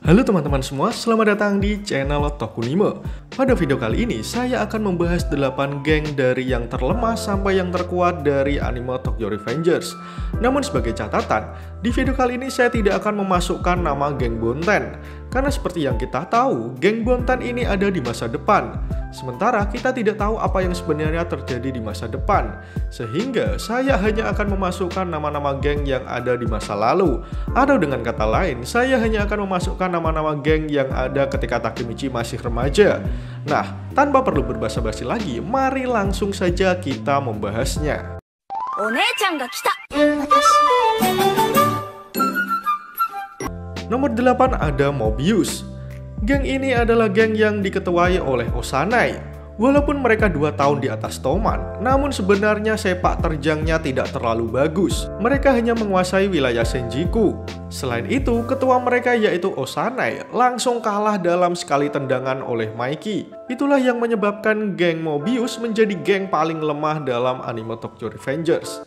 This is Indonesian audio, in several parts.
Halo teman-teman semua, selamat datang di channel Tokunime. Pada video kali ini, saya akan membahas 8 geng dari yang terlemah sampai yang terkuat dari anime Tokyo Revengers. Namun sebagai catatan, di video kali ini saya tidak akan memasukkan nama geng Bonten. Karena seperti yang kita tahu, geng Bonten ini ada di masa depan. Sementara kita tidak tahu apa yang sebenarnya terjadi di masa depan. Sehingga saya hanya akan memasukkan nama-nama geng yang ada di masa lalu. Atau dengan kata lain, saya hanya akan memasukkan nama-nama geng yang ada ketika Takemichi masih remaja. Nah, tanpa perlu berbasa-basi lagi, mari langsung saja kita membahasnya. Nomor 8 ada Mobius. Geng ini adalah geng yang diketuai oleh Osanai. Walaupun mereka 2 tahun di atas Toman, namun sebenarnya sepak terjangnya tidak terlalu bagus. Mereka hanya menguasai wilayah Senjiku. Selain itu, ketua mereka yaitu Osanai langsung kalah dalam sekali tendangan oleh Maiki. Itulah yang menyebabkan geng Mobius menjadi geng paling lemah dalam anime Tokyo Revengers.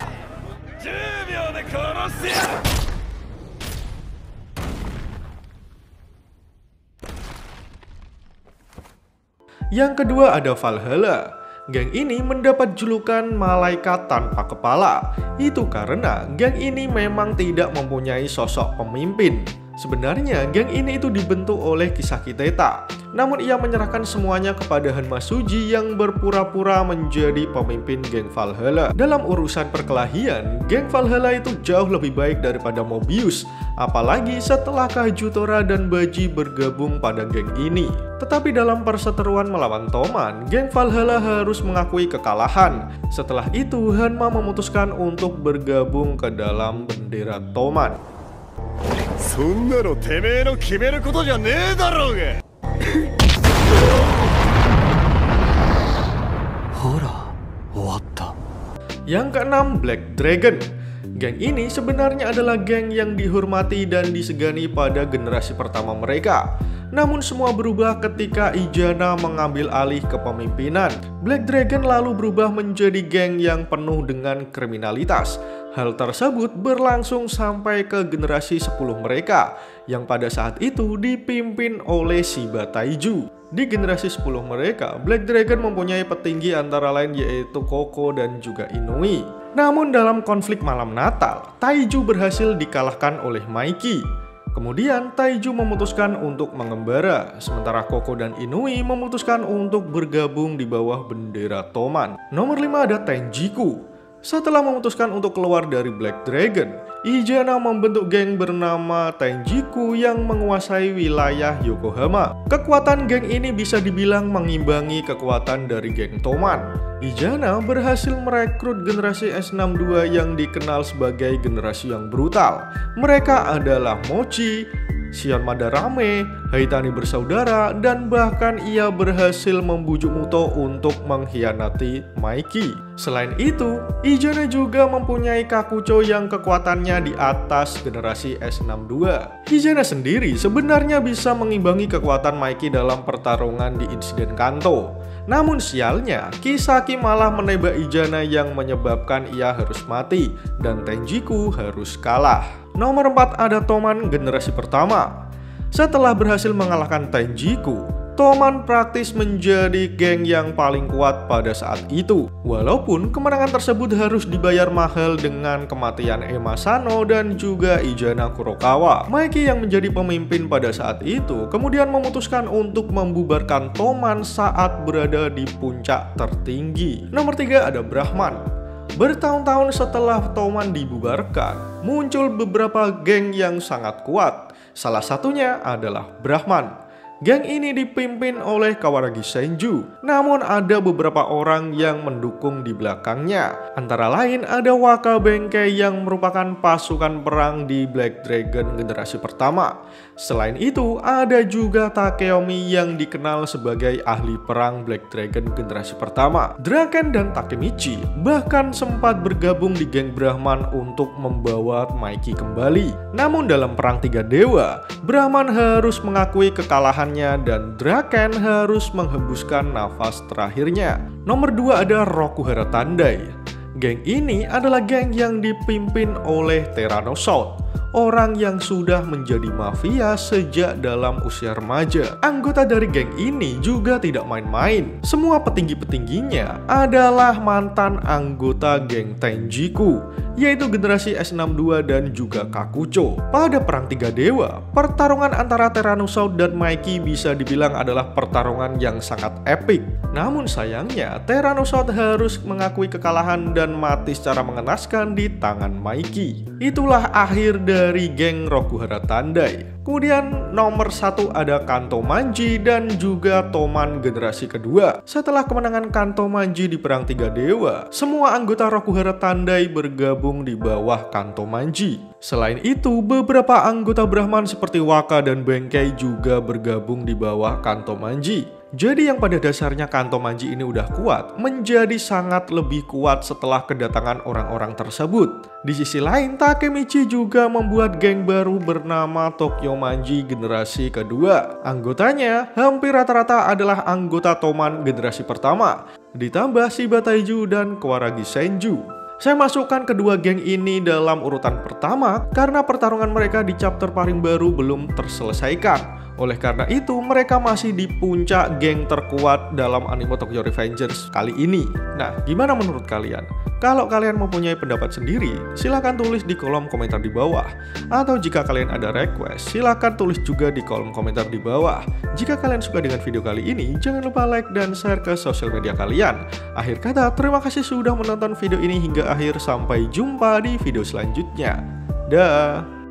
Yang kedua ada Valhalla. Geng ini mendapat julukan malaikat tanpa kepala. Itu karena geng ini memang tidak mempunyai sosok pemimpin. Sebenarnya geng ini itu dibentuk oleh Kisaki Teta. Namun ia menyerahkan semuanya kepada Hanma Suji yang berpura-pura menjadi pemimpin geng Valhalla. Dalam urusan perkelahian, geng Valhalla itu jauh lebih baik daripada Mobius. Apalagi setelah Kajutora dan Baji bergabung pada geng ini. Tetapi dalam perseteruan melawan Toman, geng Valhalla harus mengakui kekalahan. Setelah itu, Hanma memutuskan untuk bergabung ke dalam bendera Toman. Yang keenam, Black Dragon. Geng ini sebenarnya adalah geng yang dihormati dan disegani pada generasi pertama mereka. Namun semua berubah ketika Izana mengambil alih kepemimpinan. Black Dragon lalu berubah menjadi geng yang penuh dengan kriminalitas. Hal tersebut berlangsung sampai ke generasi 10 mereka, yang pada saat itu dipimpin oleh Shiba Taiju. Di generasi 10 mereka, Black Dragon mempunyai petinggi antara lain yaitu Koko dan juga Inui. Namun dalam konflik malam Natal, Taiju berhasil dikalahkan oleh Maiki. Kemudian Taiju memutuskan untuk mengembara, sementara Koko dan Inui memutuskan untuk bergabung di bawah bendera Toman. Nomor 5 ada Tenjiku. Setelah memutuskan untuk keluar dari Black Dragon, Izana membentuk geng bernama Tenjiku yang menguasai wilayah Yokohama. Kekuatan geng ini bisa dibilang mengimbangi kekuatan dari geng Toman. Izana berhasil merekrut generasi S62 yang dikenal sebagai generasi yang brutal. Mereka adalah Mochi, Shion Madarame, Haitani bersaudara, dan bahkan ia berhasil membujuk Muto untuk mengkhianati Maiki. Selain itu, Izana juga mempunyai Kakucho yang kekuatannya di atas generasi S62. Izana sendiri sebenarnya bisa mengimbangi kekuatan Maiki dalam pertarungan di insiden Kanto. Namun sialnya, Kisaki malah menembak Izana yang menyebabkan ia harus mati dan Tenjiku harus kalah. Nomor 4 ada Toman generasi pertama. Setelah berhasil mengalahkan Tenjiku, Toman praktis menjadi geng yang paling kuat pada saat itu. Walaupun kemenangan tersebut harus dibayar mahal dengan kematian Ema Sano dan juga Izana Kurokawa. Maiki yang menjadi pemimpin pada saat itu kemudian memutuskan untuk membubarkan Toman saat berada di puncak tertinggi. Nomor 3 ada Brahman. Bertahun-tahun setelah Toman dibubarkan, muncul beberapa geng yang sangat kuat. Salah satunya adalah Brahman. Geng ini dipimpin oleh Kawaragi Senju, namun ada beberapa orang yang mendukung di belakangnya. Antara lain ada Waka Benkei yang merupakan pasukan perang di Black Dragon generasi pertama. Selain itu, ada juga Takeyomi yang dikenal sebagai ahli perang Black Dragon generasi pertama. Draken dan Takemichi bahkan sempat bergabung di geng Brahman untuk membawa Maiki kembali. Namun dalam perang 3 dewa, Brahman harus mengakui kekalahan dan Draken harus menghembuskan nafas terakhirnya. Nomor 2 ada Rokuhara Tandai. Geng ini adalah geng yang dipimpin oleh Tyrannosaurus. orang yang sudah menjadi mafia sejak dalam usia remaja. Anggota dari geng ini juga tidak main-main. Semua petinggi-petingginya adalah mantan anggota geng Tenjiku, yaitu generasi S62 dan juga Kakucho. Pada Perang Tiga Dewa, pertarungan antara Tyrannosaurus dan Mikey bisa dibilang adalah pertarungan yang sangat epik. Namun sayangnya, Tyrannosaurus harus mengakui kekalahan dan mati secara mengenaskan di tangan Mikey. Itulah akhir dari geng Rokuhara Tandai. Kemudian nomor 1 ada Kanto Manji dan juga Toman generasi kedua. Setelah kemenangan Kanto Manji di Perang Tiga Dewa, semua anggota Rokuhara Tandai bergabung di bawah Kanto Manji. Selain itu, beberapa anggota Brahman seperti Waka dan Benkei juga bergabung di bawah Kanto Manji. Jadi yang pada dasarnya Kanto Manji ini udah kuat, menjadi sangat lebih kuat setelah kedatangan orang-orang tersebut. Di sisi lain, Takemichi juga membuat geng baru bernama Tokyo Manji generasi kedua. Anggotanya hampir rata-rata adalah anggota Toman generasi pertama, ditambah Shiba Taiju dan Kawaragi Senju. Saya masukkan kedua geng ini dalam urutan pertama karena pertarungan mereka di chapter paling baru belum terselesaikan. Oleh karena itu, mereka masih di puncak geng terkuat dalam anime Tokyo Revengers kali ini. Nah, gimana menurut kalian? Kalau kalian mempunyai pendapat sendiri, silahkan tulis di kolom komentar di bawah. Atau jika kalian ada request, silahkan tulis juga di kolom komentar di bawah. Jika kalian suka dengan video kali ini, jangan lupa like dan share ke sosial media kalian. Akhir kata, terima kasih sudah menonton video ini hingga akhir. Sampai jumpa di video selanjutnya. Dah.